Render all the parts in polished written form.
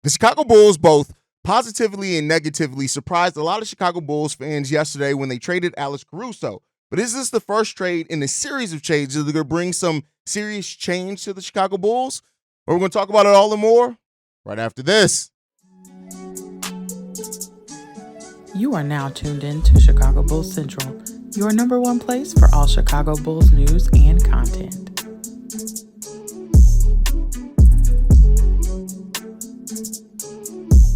The Chicago Bulls both positively and negatively surprised a lot of Chicago Bulls fans yesterday when they traded Alex Caruso. But is this the first trade in a series of trades that are going to bring some serious change to the Chicago Bulls? We're going to talk about it all and more right after this. You are now tuned in to Chicago Bulls Central, your number one place for all Chicago Bulls news and content.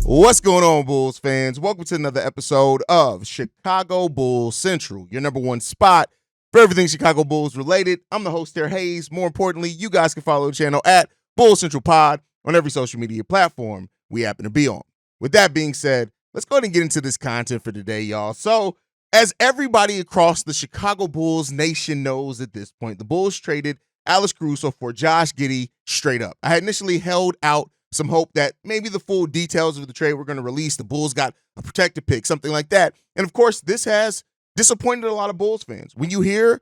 What's going on, Bulls fans? Welcome to another episode of Chicago Bulls Central, your number one spot for everything Chicago Bulls related. I'm the host here, Haize. More importantly, you guys can follow the channel at Bulls Central Pod on every social media platform we happen to be on. With that being said, let's go ahead and get into this content for today, y'all. So, as everybody across the Chicago Bulls nation knows at this point, the Bulls traded Alex Caruso for Josh Giddey straight up. I had initially held out some hope that maybe the full details of the trade were going to release. The Bulls got a protected pick, something like that. And of course, this has disappointed a lot of Bulls fans. When you hear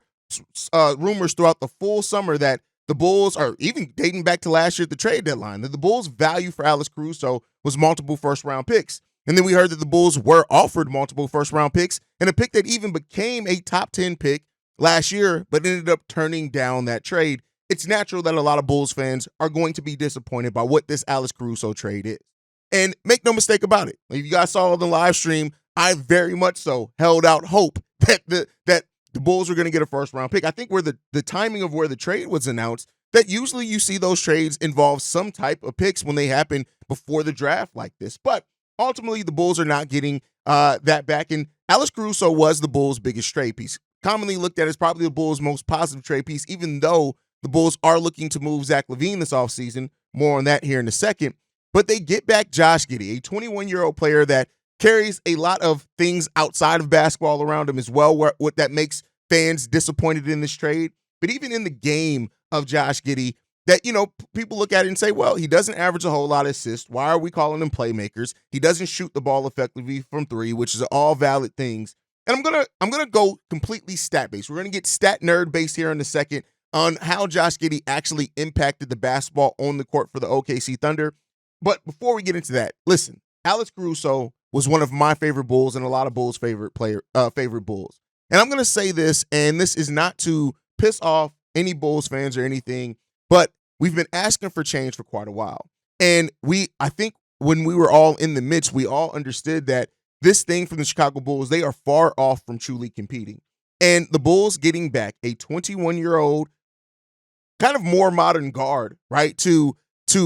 rumors throughout the full summer that the Bulls, are even dating back to last year at the trade deadline, that the Bulls' value for Alex Caruso was multiple first-round picks. And then we heard that the Bulls were offered multiple first-round picks and a pick that even became a top 10 pick last year, but ended up turning down that trade. It's natural that a lot of Bulls fans are going to be disappointed by what this Alex Caruso trade is. And make no mistake about it. If you guys saw the live stream, I very much so held out hope that the Bulls were going to get a first-round pick. I think where the timing of where the trade was announced, that usually you see those trades involve some type of picks when they happen before the draft like this. But ultimately, the Bulls are not getting that back. And Alex Caruso was the Bulls' biggest trade piece. Commonly looked at as probably the Bulls' most positive trade piece, even though the Bulls are looking to move Zach LaVine this offseason. More on that here in a second. But they get back Josh Giddey, a 21-year-old player that carries a lot of things outside of basketball around him as well, what that makes fans disappointed in this trade. But even in the game of Josh Giddey, that, people look at it and say, well, he doesn't average a whole lot of assists. Why are we calling him playmakers? He doesn't shoot the ball effectively from three, which is all valid things. And I'm gonna go completely stat-based. We're gonna get stat nerd-based here in a second on how Josh Giddey actually impacted the basketball on the court for the OKC Thunder. But before we get into that, listen, Alex Caruso was one of my favorite Bulls and a lot of Bulls' favorite Bulls. And I'm going to say this, and this is not to piss off any Bulls fans or anything, but we've been asking for change for quite a while. And I think when we were all in the midst, we all understood that this thing from the Chicago Bulls, they are far off from truly competing. And the Bulls getting back a 21-year-old, kind of more modern guard, right, to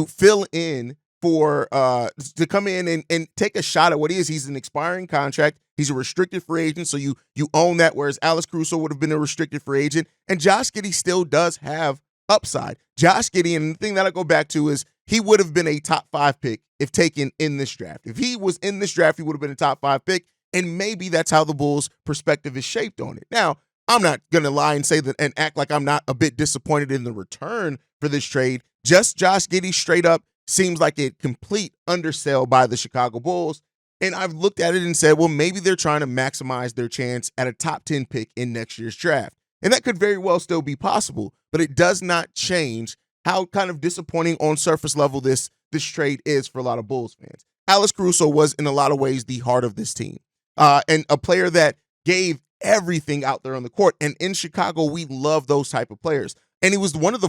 fill in for to come in and take a shot at what he is. He's an expiring contract. He's a restricted free agent, so you own that, whereas Alex Caruso would have been a restricted free agent. And Josh Giddey still does have upside. Josh Giddey, and the thing that I go back to is he would have been a top 5 pick if taken in this draft. If he was in this draft, he would have been a top 5 pick, and maybe that's how the Bulls' perspective is shaped on it. Now, I'm not going to lie and say that and act like I'm not a bit disappointed in the return for this trade. Just Josh Giddey straight up seems like a complete undersell by the Chicago Bulls. And I've looked at it and said, well, maybe they're trying to maximize their chance at a top 10 pick in next year's draft. And that could very well still be possible, but it does not change how kind of disappointing on surface level this trade is for a lot of Bulls fans. Alex Caruso was in a lot of ways the heart of this team, and a player that gave everything out there on the court. And in Chicago, we love those type of players. And he was one of the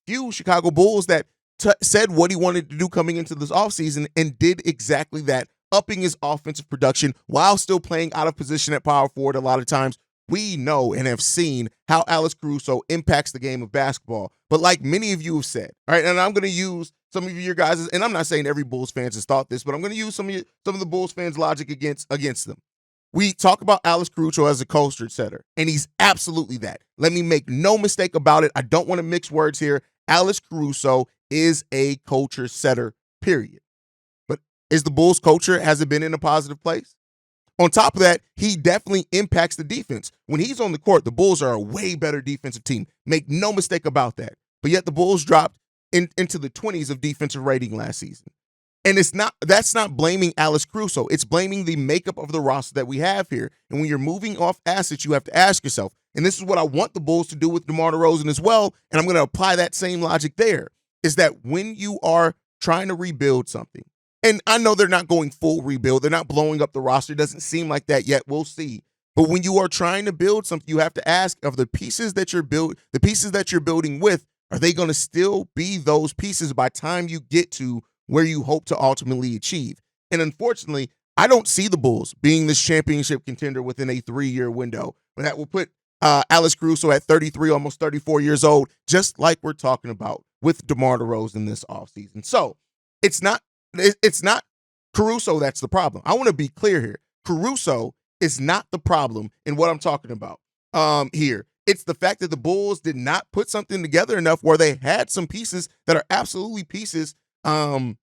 few Chicago Bulls that said what he wanted to do coming into this offseason and did exactly that, upping his offensive production while still playing out of position at power forward a lot of times. We know and have seen how Alex Caruso impacts the game of basketball. But like many of you have said, all right, and I'm going to use some of your guys', and I'm not saying every Bulls fans has thought this, but I'm going to use some of the Bulls fans' logic against them. We talk about Alex Caruso as a culture setter, and he's absolutely that. Let me make no mistake about it. I don't want to mix words here. Alex Caruso is a culture setter, period. But is the Bulls' culture, has it been in a positive place? On top of that, he definitely impacts the defense. When he's on the court, the Bulls are a way better defensive team. Make no mistake about that. But yet the Bulls dropped into the 20s of defensive rating last season. And that's not blaming Alex Caruso. It's blaming the makeup of the roster that we have here. And when you're moving off assets, you have to ask yourself, and this is what I want the Bulls to do with DeMar DeRozan as well, and I'm going to apply that same logic there, is that when you are trying to rebuild something, And I know they're not going full rebuild. They're not blowing up the roster. It doesn't seem like that yet. We'll see. But when you are trying to build something, you have to ask, of the pieces that you're building with, are they going to still be those pieces by time you get to where you hope to ultimately achieve? And unfortunately, I don't see the Bulls being this championship contender within a 3-year window. But that will put Alex Caruso at 33, almost 34 years old, just like we're talking about with DeMar DeRozan this offseason. So it's not Caruso that's the problem. I want to be clear here. Caruso is not the problem in what I'm talking about here. It's the fact that the Bulls did not put something together enough where they had some pieces that are absolutely pieces. They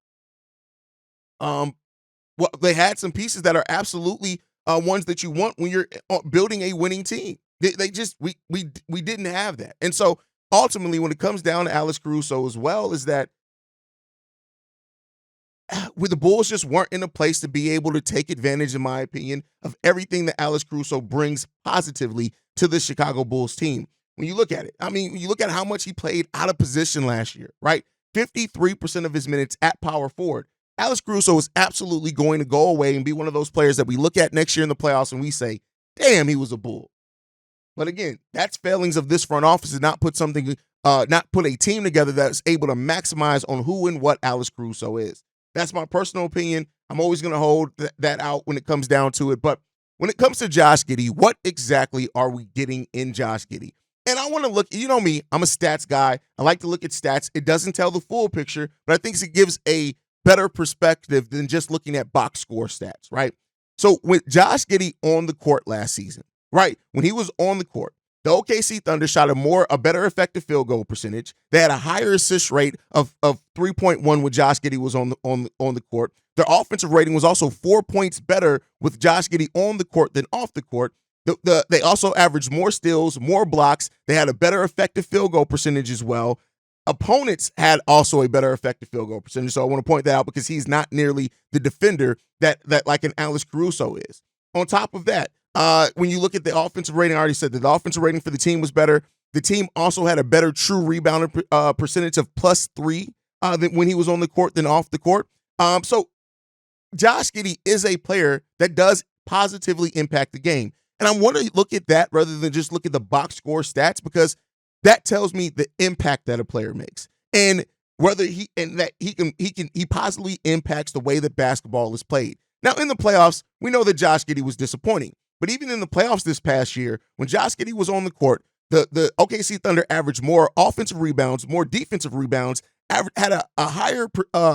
had some pieces that are absolutely ones that you want when you're building a winning team. We didn't have that. And so ultimately, when it comes down to Alex Caruso as well, is that the Bulls just weren't in a place to be able to take advantage, in my opinion, of everything that Alex Caruso brings positively to the Chicago Bulls team. When you look at it, I mean, when you look at how much he played out of position last year, right? 53% of his minutes at power forward. Alex Caruso is absolutely going to go away and be one of those players that we look at next year in the playoffs and we say, damn, he was a Bull. But again, that's failings of this front office to not put a team together that's able to maximize on who and what Alex Caruso is. That's my personal opinion. I'm always going to hold that out when it comes down to it. But when it comes to Josh Giddey, what exactly are we getting in Josh Giddey? And I want to look, you know me, I'm a stats guy. I like to look at stats. It doesn't tell the full picture, but I think it gives a better perspective than just looking at box score stats, right? So with Josh Giddey on the court last season, right, when he was on the court, the OKC Thunder shot a better effective field goal percentage. They had a higher assist rate of 3.1 when Josh Giddey was on the court. Their offensive rating was also 4 points better with Josh Giddey on the court than off the court. They also averaged more steals, more blocks. They had a better effective field goal percentage as well. Opponents had also a better effective field goal percentage. So I want to point that out because he's not nearly the defender that like an Alex Caruso is. On top of that, when you look at the offensive rating, I already said that the offensive rating for the team was better. The team also had a better true rebound percentage of +3 than when he was on the court than off the court. So Josh Giddey is a player that does positively impact the game. And I want to look at that rather than just look at the box score stats because that tells me the impact that a player makes and whether he positively impacts the way that basketball is played. Now in the playoffs, we know that Josh Giddey was disappointing, but even in the playoffs this past year, when Josh Giddey was on the court, the OKC Thunder averaged more offensive rebounds, more defensive rebounds, had a higher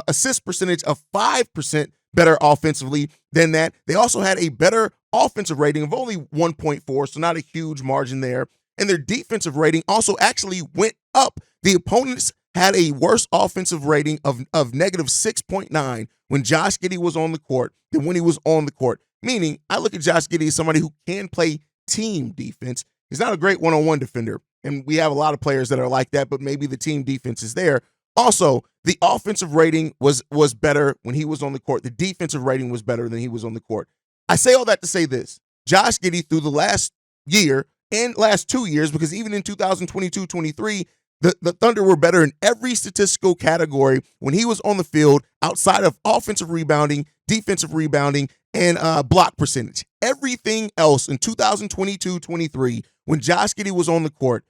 assist percentage of 5% better offensively than that. They also had a better offensive rating of only 1.4, so not a huge margin there. And their defensive rating also actually went up. The opponents had a worse offensive rating of -6.9 when Josh Giddey was on the court than when he was on the court. Meaning, I look at Josh Giddey as somebody who can play team defense. He's not a great one-on-one defender, and we have a lot of players that are like that, but maybe the team defense is there. Also, the offensive rating was better when he was on the court. The defensive rating was better than he was on the court. I say all that to say this. Josh Giddey, through the last year and last 2 years, because even in 2022-23, the Thunder were better in every statistical category when he was on the field outside of offensive rebounding, defensive rebounding, and block percentage. Everything else in 2022-23, when Josh Giddey was on the court,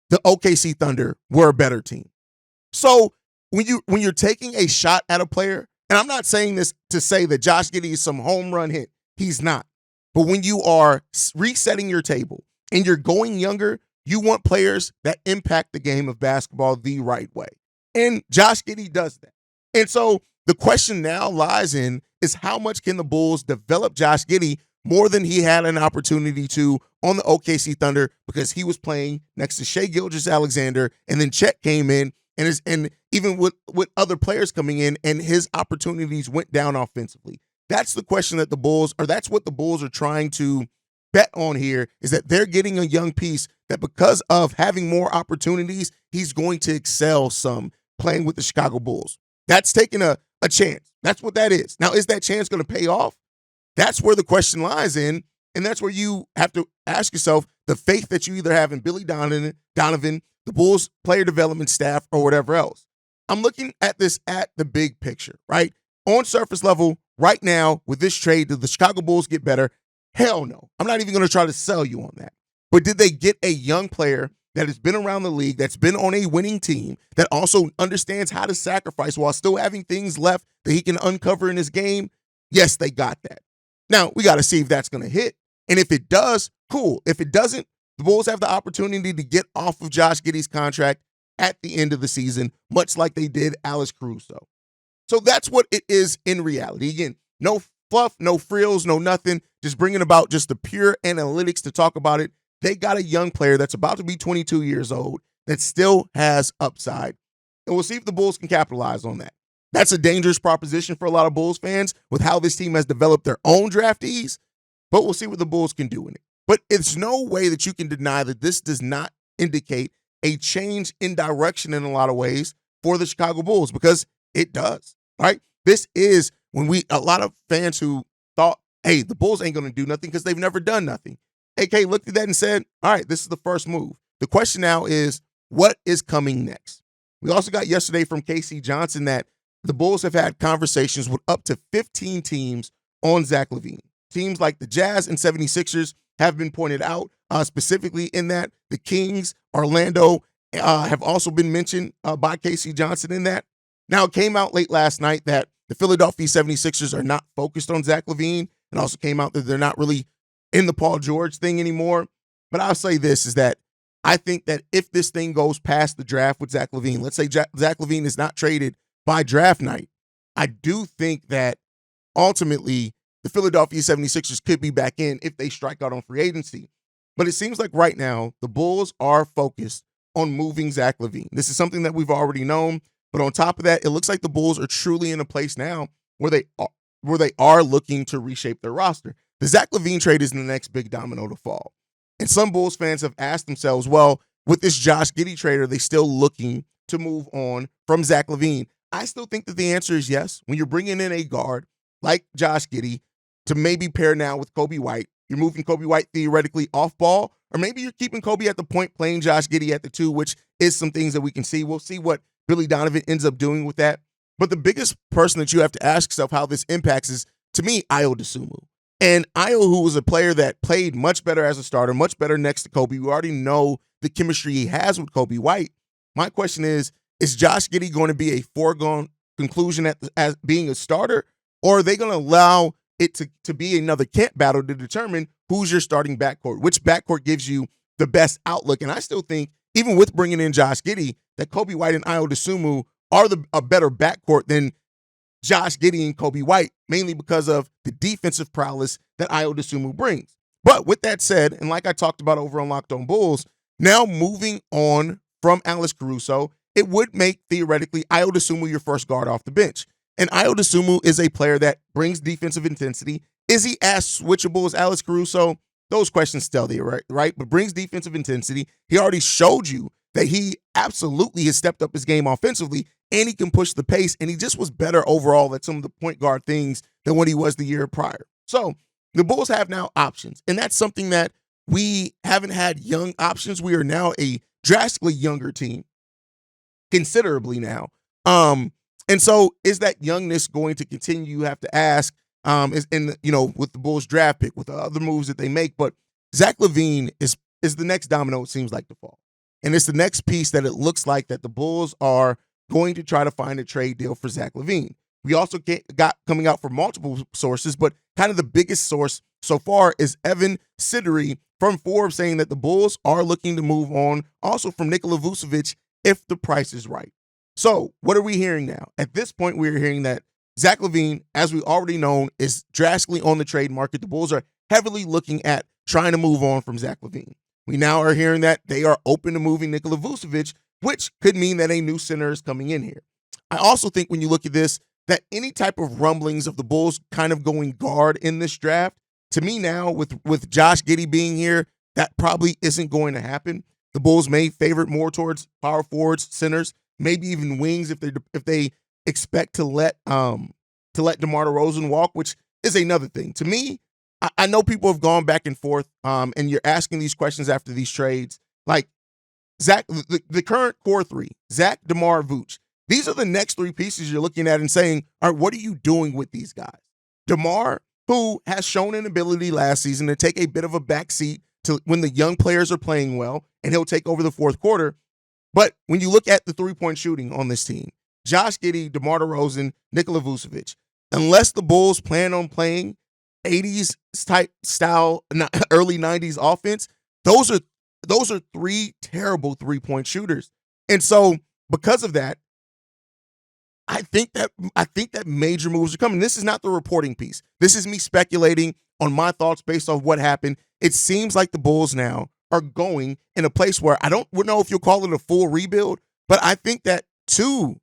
the OKC Thunder were a better team. So when you're taking a shot at a player, and I'm not saying this to say that Josh Giddey is some home run hit. He's not. But when you are resetting your table and you're going younger, you want players that impact the game of basketball the right way. And Josh Giddey does that. And so the question now lies in is how much can the Bulls develop Josh Giddey more than he had an opportunity to on the OKC Thunder because he was playing next to Shai Gilgeous-Alexander, and then Chet came in, and even with other players coming in, and his opportunities went down offensively. That's the question that that's what the Bulls are trying to bet on here, is that they're getting a young piece that because of having more opportunities, he's going to excel some playing with the Chicago Bulls. That's taking a chance. That's what that is. Now, is that chance going to pay off? That's where the question lies in, and that's where you have to ask yourself the faith that you either have in Billy Donovan, the Bulls player development staff, or whatever else. I'm looking at this at the big picture, right? on surface level, right now, with this trade, did the Chicago Bulls get better? Hell no. I'm not even going to try to sell you on that. But did they get a young player that has been around the league, that's been on a winning team, that also understands how to sacrifice while still having things left that he can uncover in his game? Yes, they got that. Now, we got to see if that's going to hit. And if it does, cool. If it doesn't, the Bulls have the opportunity to get off of Josh Giddey's contract at the end of the season, much like they did Alex Caruso. So that's what it is in reality. Again, no fluff, no frills, no nothing, just bringing about just the pure analytics to talk about it. They got a young player that's about to be 22 years old that still has upside. And we'll see if the Bulls can capitalize on that. That's a dangerous proposition for a lot of Bulls fans with how this team has developed their own draftees, but we'll see what the Bulls can do in it. But it's no way that you can deny that this does not indicate a change in direction in a lot of ways for the Chicago Bulls, because it does, right? This is when a lot of fans who thought, hey, the Bulls ain't going to do nothing because they've never done nothing. AK looked at that and said, all right, this is the first move. The question now is, what is coming next? We also got yesterday from Casey Johnson that the Bulls have had conversations with up to 15 teams on Zach LaVine. Teams like the Jazz and 76ers have been pointed out, specifically in that the Kings, Orlando, have also been mentioned by Casey Johnson in that. Now, it came out late last night that the Philadelphia 76ers are not focused on Zach LaVine, and also came out that they're not really in the Paul George thing anymore. But I'll say this, is that I think that if this thing goes past the draft with Zach LaVine, let's say Zach LaVine is not traded by draft night, I do think that ultimately the Philadelphia 76ers could be back in if they strike out on free agency. But it seems like right now the Bulls are focused on moving Zach LaVine. This is something that we've already known. But on top of that, it looks like the Bulls are truly in a place now where they are looking to reshape their roster. The Zach LaVine trade is the next big domino to fall. And some Bulls fans have asked themselves, well, with this Josh Giddey trade, are they still looking to move on from Zach LaVine? I still think that the answer is yes. When you're bringing in a guard like Josh Giddey to maybe pair now with Kobe White, you're moving Kobe White theoretically off ball, or maybe you're keeping Kobe at the point, playing Josh Giddey at the 2, which is some things that we can see. We'll see what Billy Donovan ends up doing with that. But the biggest person that you have to ask yourself how this impacts is, to me, Ayo Dosunmu. And Ayo, who was a player that played much better as a starter, much better next to Kobe. We already know the chemistry he has with Kobe White. My question is Josh Giddey going to be a foregone conclusion as being a starter, or are they going to allow it to be another camp battle to determine who's your starting backcourt, which backcourt gives you the best outlook? And I still think, even with bringing in Josh Giddey, that Kobe White and Ayo Dosunmu are a better backcourt than Josh Giddey and Kobe White, mainly because of the defensive prowess that Ayo Dosunmu brings. But with that said, and like I talked about over on Locked On Bulls, now moving on from Alex Caruso, it would make theoretically Ayo Dosunmu your first guard off the bench. And Ayo Dosunmu is a player that brings defensive intensity. Is he as switchable as Alex Caruso? Those questions still there, right? But brings defensive intensity. He already showed you that he absolutely has stepped up his game offensively, and he can push the pace, and he just was better overall at some of the point guard things than what he was the year prior. So the Bulls have now options, and that's something that we haven't had young options. We are now a drastically younger team, considerably now. And so is that youngness going to continue? You have to ask, with the Bulls draft pick, with the other moves that they make. But Zach LaVine is the next domino, it seems like, to fall. And it's the next piece that it looks like that the Bulls are going to try to find a trade deal for Zach LaVine. We also got coming out from multiple sources, but kind of the biggest source so far is Evan Siddery from Forbes saying that the Bulls are looking to move on, also from Nikola Vucevic, if the price is right. So what are we hearing now? At this point, we're hearing that Zach LaVine, as we already know, is drastically on the trade market. The Bulls are heavily looking at trying to move on from Zach LaVine. We now are hearing that they are open to moving Nikola Vucevic, which could mean that a new center is coming in here. I also think when you look at this, that any type of rumblings of the Bulls kind of going guard in this draft, to me now, with Josh Giddey being here, that probably isn't going to happen. The Bulls may favor it more towards power forwards, centers, maybe even wings if they expect to let DeMar DeRozan walk, which is another thing. To me, I know people have gone back and forth, and you're asking these questions after these trades. Like Zach, the current core three, Zach, DeMar, Vooch. These are the next three pieces you're looking at and saying, all right, what are you doing with these guys? DeMar, who has shown an ability last season to take a bit of a backseat to when the young players are playing well, and he'll take over the fourth quarter. But when you look at the three-point shooting on this team, Josh Giddey, DeMar DeRozan, Nikola Vucevic, unless the Bulls plan on playing 80s type style, early 90s offense, those are three terrible three-point shooters. And so because of that, I think that major moves are coming. This is not the reporting piece. This is me speculating on my thoughts based off what happened. It seems like the Bulls now are going in a place where I don't know if you'll call it a full rebuild, but I think that two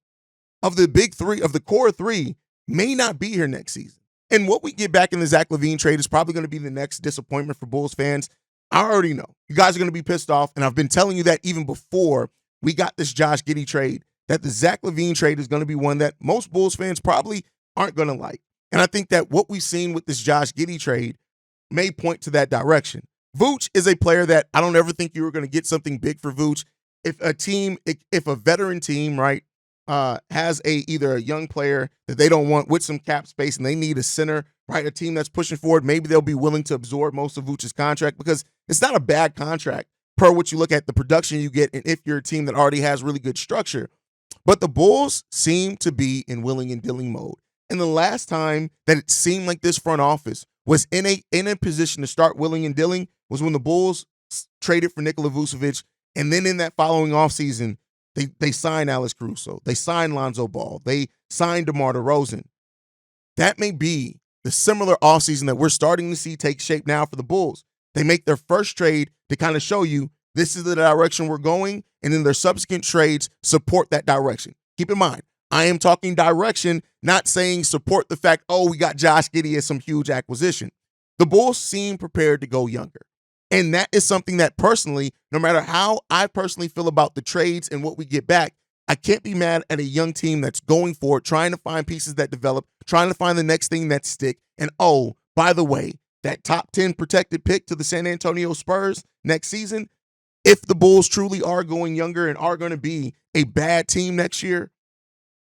of the big three, of the core three, may not be here next season. And what we get back in the Zach LaVine trade is probably going to be the next disappointment for Bulls fans. I already know. You guys are going to be pissed off, and I've been telling you that even before we got this Josh Giddey trade, that the Zach LaVine trade is going to be one that most Bulls fans probably aren't going to like. And I think that what we've seen with this Josh Giddey trade may point to that direction. Vooch is a player that I don't ever think you were going to get something big for Vooch. If a veteran team, right, has either a young player that they don't want with some cap space and they need a center, right, a team that's pushing forward, maybe they'll be willing to absorb most of Vooch's contract because it's not a bad contract per what you look at the production you get and if you're a team that already has really good structure. But the Bulls seem to be in willing and dealing mode. And the last time that it seemed like this front office was in a position to start willing and dealing was when the Bulls traded for Nikola Vucevic. And then in that following offseason, they signed Alex Caruso. They signed Lonzo Ball. They signed DeMar DeRozan. That may be the similar offseason that we're starting to see take shape now for the Bulls. They make their first trade to kind of show you this is the direction we're going, and then their subsequent trades support that direction. Keep in mind, I am talking direction, not saying support the fact, oh, we got Josh Giddey as some huge acquisition. The Bulls seem prepared to go younger. And that is something that personally, no matter how I personally feel about the trades and what we get back, I can't be mad at a young team that's going for it, trying to find pieces that develop, trying to find the next thing that stick. And oh, by the way, that top 10 protected pick to the San Antonio Spurs next season, if the Bulls truly are going younger and are going to be a bad team next year,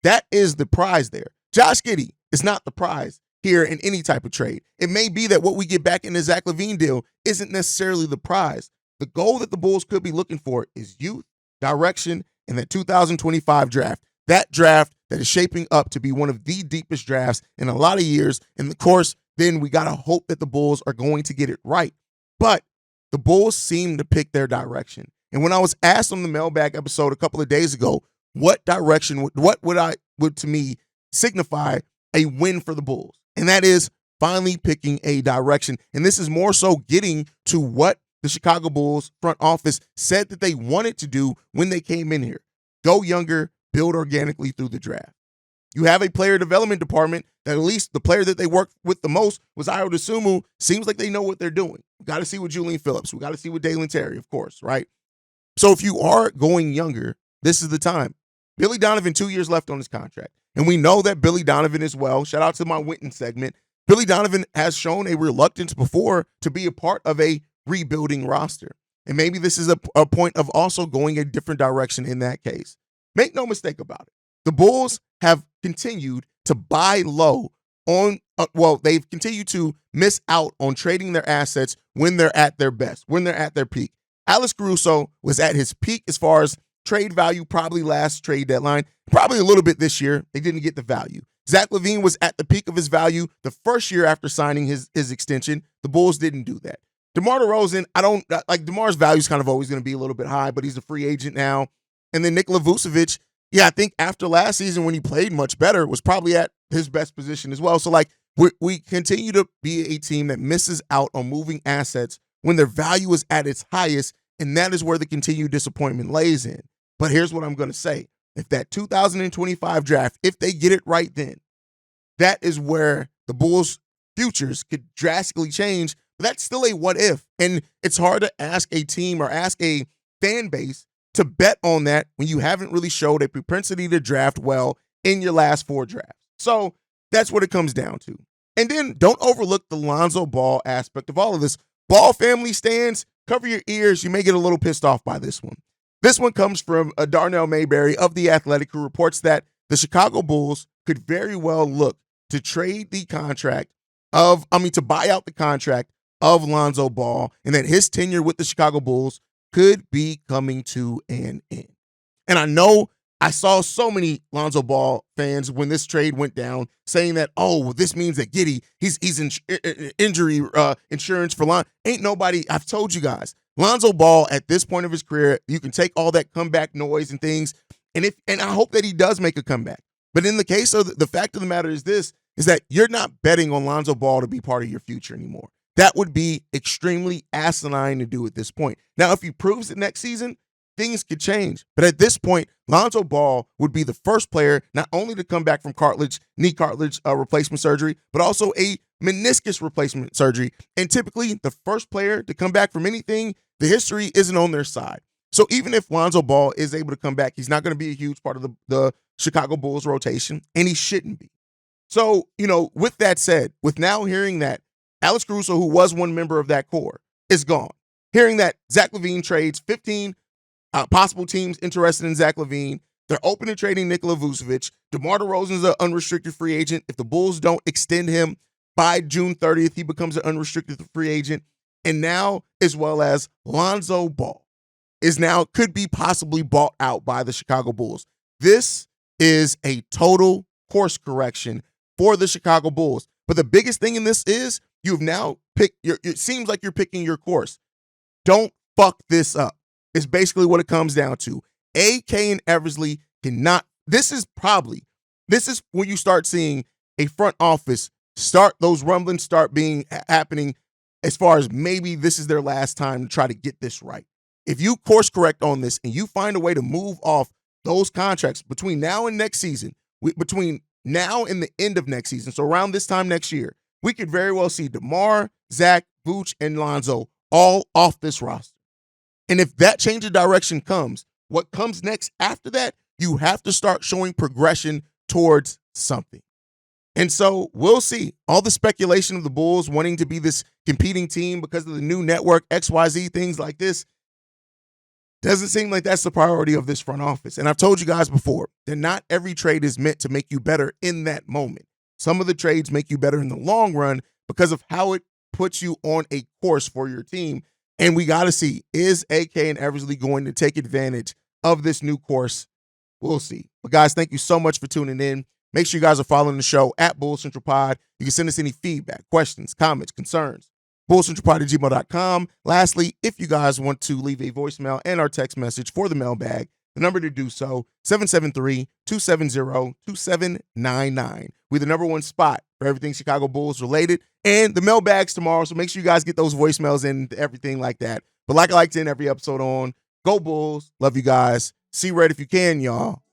that is the prize there. Josh Giddey is not the prize here in any type of trade. It may be that what we get back in the Zach LaVine deal isn't necessarily the prize. The goal that the Bulls could be looking for is youth, direction, and that 2025 draft. That draft that is shaping up to be one of the deepest drafts in a lot of years. And of course, then we got to hope that the Bulls are going to get it right. But the Bulls seem to pick their direction. And when I was asked on the mailbag episode a couple of days ago, what direction, what would to me signify a win for the Bulls? And that is finally picking a direction. And this is more so getting to what the Chicago Bulls front office said that they wanted to do when they came in here. Go younger, build organically through the draft. You have a player development department that at least the player that they worked with the most was Ayo Dosunmu. Seems like they know what they're doing. We got to see with Julian Phillips. We got to see with Dalen Terry, of course, right? So if you are going younger, this is the time. Billy Donovan, 2 years left on his contract. And we know that Billy Donovan as well, shout out to my Winton segment, Billy Donovan has shown a reluctance before to be a part of a rebuilding roster. And maybe this is a point of also going a different direction in that case. Make no mistake about it. The Bulls have continued to buy low on, they've continued to miss out on trading their assets when they're at their best, when they're at their peak. Alex Caruso was at his peak as far as trade value, probably last trade deadline, probably a little bit this year. They didn't get the value. Zach LaVine was at the peak of his value the first year after signing his extension. The Bulls didn't do that. DeMar DeRozan, DeMar's value is kind of always going to be a little bit high, but he's a free agent now. And then Nikola Vucevic, I think after last season when he played much better, was probably at his best position as well. So we continue to be a team that misses out on moving assets when their value is at its highest, and that is where the continued disappointment lays in. But here's what I'm going to say. If that 2025 draft, if they get it right then, that is where the Bulls' futures could drastically change. But that's still a what if. And it's hard to ask a team or ask a fan base to bet on that when you haven't really showed a propensity to draft well in your last 4 drafts. So that's what it comes down to. And then don't overlook the Lonzo Ball aspect of all of this. Ball family stands, cover your ears. You may get a little pissed off by this one. This one comes from Darnell Mayberry of The Athletic, who reports that the Chicago Bulls could very well look to trade the contract to buy out the contract of Lonzo Ball, and that his tenure with the Chicago Bulls could be coming to an end. And I know I saw so many Lonzo Ball fans when this trade went down saying that, oh, well, this means that Giddey, he's injury insurance for Lonzo. Ain't nobody, I've told you guys, Lonzo Ball at this point of his career, you can take all that comeback noise and things, and I hope that he does make a comeback. But in the case of the fact of the matter is this, is that you're not betting on Lonzo Ball to be part of your future anymore. That would be extremely asinine to do at this point. Now, if he proves it next season, things could change. But at this point, Lonzo Ball would be the first player not only to come back from knee cartilage replacement surgery, but also a meniscus replacement surgery. And typically, the first player to come back from anything, the history isn't on their side. So even if Lonzo Ball is able to come back, he's not going to be a huge part of the Chicago Bulls rotation, and he shouldn't be. So, with that said, with now hearing that Alex Caruso, who was one member of that core, is gone, hearing that Zach LaVine trades 15 possible teams interested in Zach LaVine, they're open to trading Nikola Vucevic, DeMar DeRozan's an unrestricted free agent. If the Bulls don't extend him by June 30th, he becomes an unrestricted free agent. And now, as well as Lonzo Ball, could be possibly bought out by the Chicago Bulls. This is a total course correction for the Chicago Bulls. But the biggest thing in this is you've now picked it seems like you're picking your course. Don't fuck this up. It's basically what it comes down to. AK and Eversley cannot. This is when you start seeing a front office those rumblings start happening as far as maybe this is their last time to try to get this right. If you course correct on this and you find a way to move off those contracts between now and next season, between now and the end of next season, so around this time next year, we could very well see DeMar, Zach, Vooch, and Lonzo all off this roster. And if that change of direction comes, what comes next after that, you have to start showing progression towards something. And so we'll see. All the speculation of the Bulls wanting to be this competing team because of the new network, XYZ, things like this, doesn't seem like that's the priority of this front office. And I've told you guys before that not every trade is meant to make you better in that moment. Some of the trades make you better in the long run because of how it puts you on a course for your team. And we got to see, is AK and Eversley going to take advantage of this new course? We'll see. But guys, thank you so much for tuning in. Make sure you guys are following the show at Bull Central Pod. You can send us any feedback, questions, comments, concerns. bullcentralpod@gmail.com. Lastly, if you guys want to leave a voicemail and our text message for the mailbag, the number to do so, 773-270-2799. We're the number one spot for everything Chicago Bulls related, and the mailbag's tomorrow, so make sure you guys get those voicemails and everything like that. But like I like to end every episode on, go Bulls. Love you guys. See red if you can, y'all.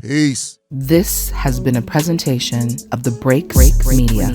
Peace. This has been a presentation of the Break Media.